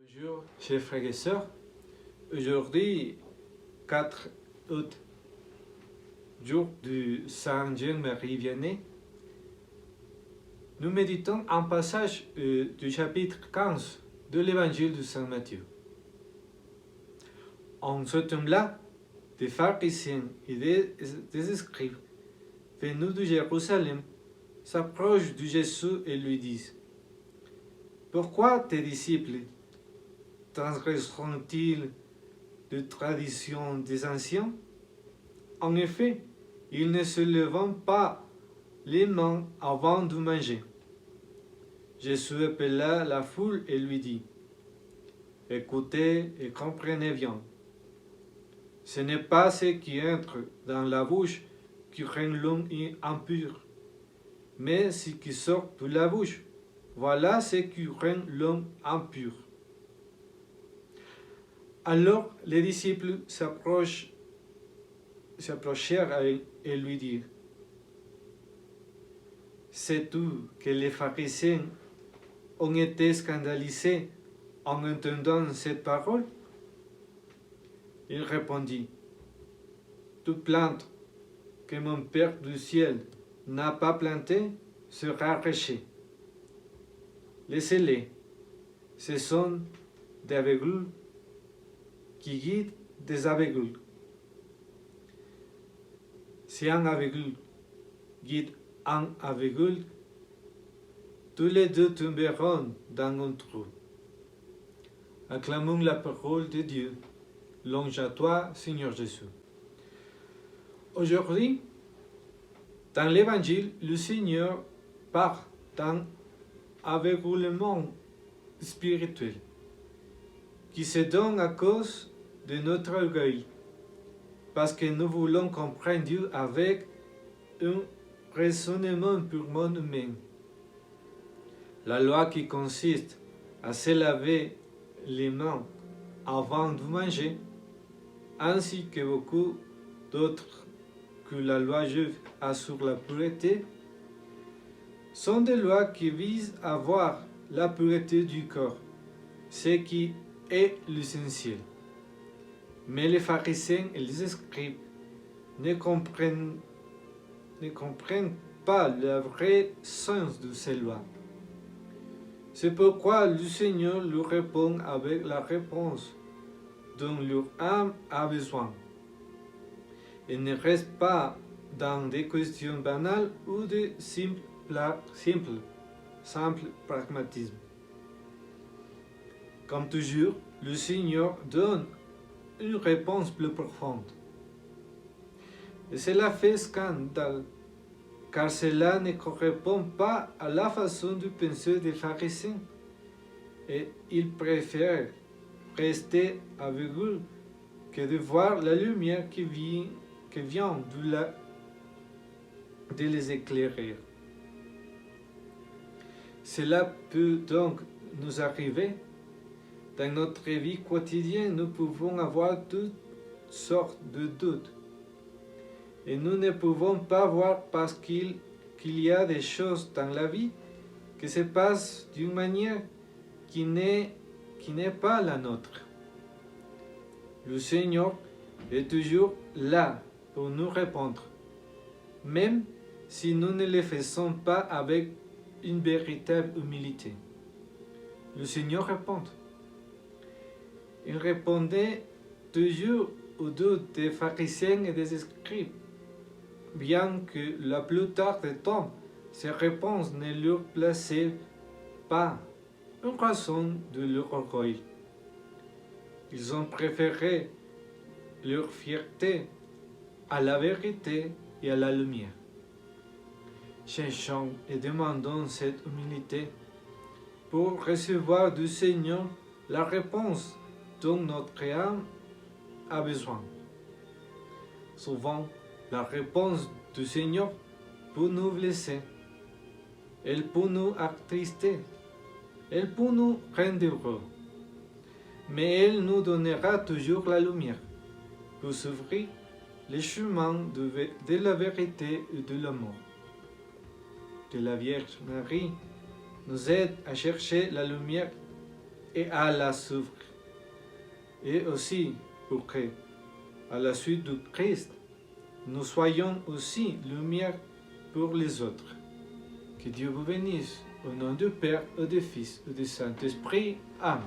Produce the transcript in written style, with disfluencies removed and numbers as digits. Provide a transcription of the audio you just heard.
Bonjour, chers frères et sœurs. Aujourd'hui, 4 août, jour du Saint Jean-Marie Vianney, nous méditons un passage du chapitre 15 de l'évangile de Saint Matthieu. En ce temps-là, des pharisiens et des scribes venus de Jérusalem s'approchent de Jésus et lui disent: Pourquoi tes disciples transgresseront-ils de traditions des anciens? En effet, ils ne se levant pas les mains avant de manger. Jésus appela la foule et lui dit: Écoutez et comprenez bien. Ce n'est pas ce qui entre dans la bouche qui rend l'homme impur, mais ce qui sort de la bouche, voilà ce qui rend l'homme impur. Alors les disciples s'approchèrent à elle et lui dirent: Sais-tu que les pharisiens ont été scandalisés en entendant cette parole? Il répondit: Toute plante que mon Père du ciel n'a pas plantée sera arrachée. Laissez-les, ce sont des aveugles qui guident des aveugles. Si un aveugle guide un aveugle, tous les deux tomberont dans un trou. Acclamons la parole de Dieu. Louange à toi, Seigneur Jésus. Aujourd'hui, dans l'Évangile, le Seigneur parle d'un aveuglement spirituel qui se donne à cause de notre orgueil, parce que nous voulons comprendre Dieu avec un raisonnement purement humain. La loi qui consiste à se laver les mains avant de manger, ainsi que beaucoup d'autres que la loi juive a sur la pureté, sont des lois qui visent à avoir la pureté du corps, ce qui est l'essentiel. Mais les pharisiens et les scribes ne comprennent pas le vrai sens de ces lois. C'est pourquoi le Seigneur leur répond avec la réponse dont leur âme a besoin. Il ne reste pas dans des questions banales ou de simple pragmatisme. Comme toujours, le Seigneur donne une réponse plus profonde. Et cela fait scandale, car cela ne correspond pas à la façon de penser des pharisiens, et ils préfèrent rester aveugles que de voir la lumière qui vient de les éclairer. Cela peut donc nous arriver. Dans notre vie quotidienne, nous pouvons avoir toutes sortes de doutes. Et nous ne pouvons pas voir parce qu'il y a des choses dans la vie qui se passent d'une manière qui n'est pas la nôtre. Le Seigneur est toujours là pour nous répondre, même si nous ne le faisons pas avec une véritable humilité. Le Seigneur répond. Il répondait toujours aux doutes des pharisiens et des scribes, bien que la plupart du temps, ces réponses ne leur plaçaient pas en raison de leur orgueil. Ils ont préféré leur fierté à la vérité et à la lumière. Cherchons et demandons cette humilité pour recevoir du Seigneur la réponse dont notre âme a besoin. Souvent, la réponse du Seigneur peut nous blesser, elle peut nous attrister, elle peut nous rendre heureux, mais elle nous donnera toujours la lumière pour s'ouvrir les chemins de la vérité et de l'amour. Que la Vierge Marie nous aide à chercher la lumière et à la souffrir. Et aussi pour que, à la suite du Christ, nous soyons aussi lumière pour les autres. Que Dieu vous bénisse. Au nom du Père, et du Fils et du Saint-Esprit. Amen.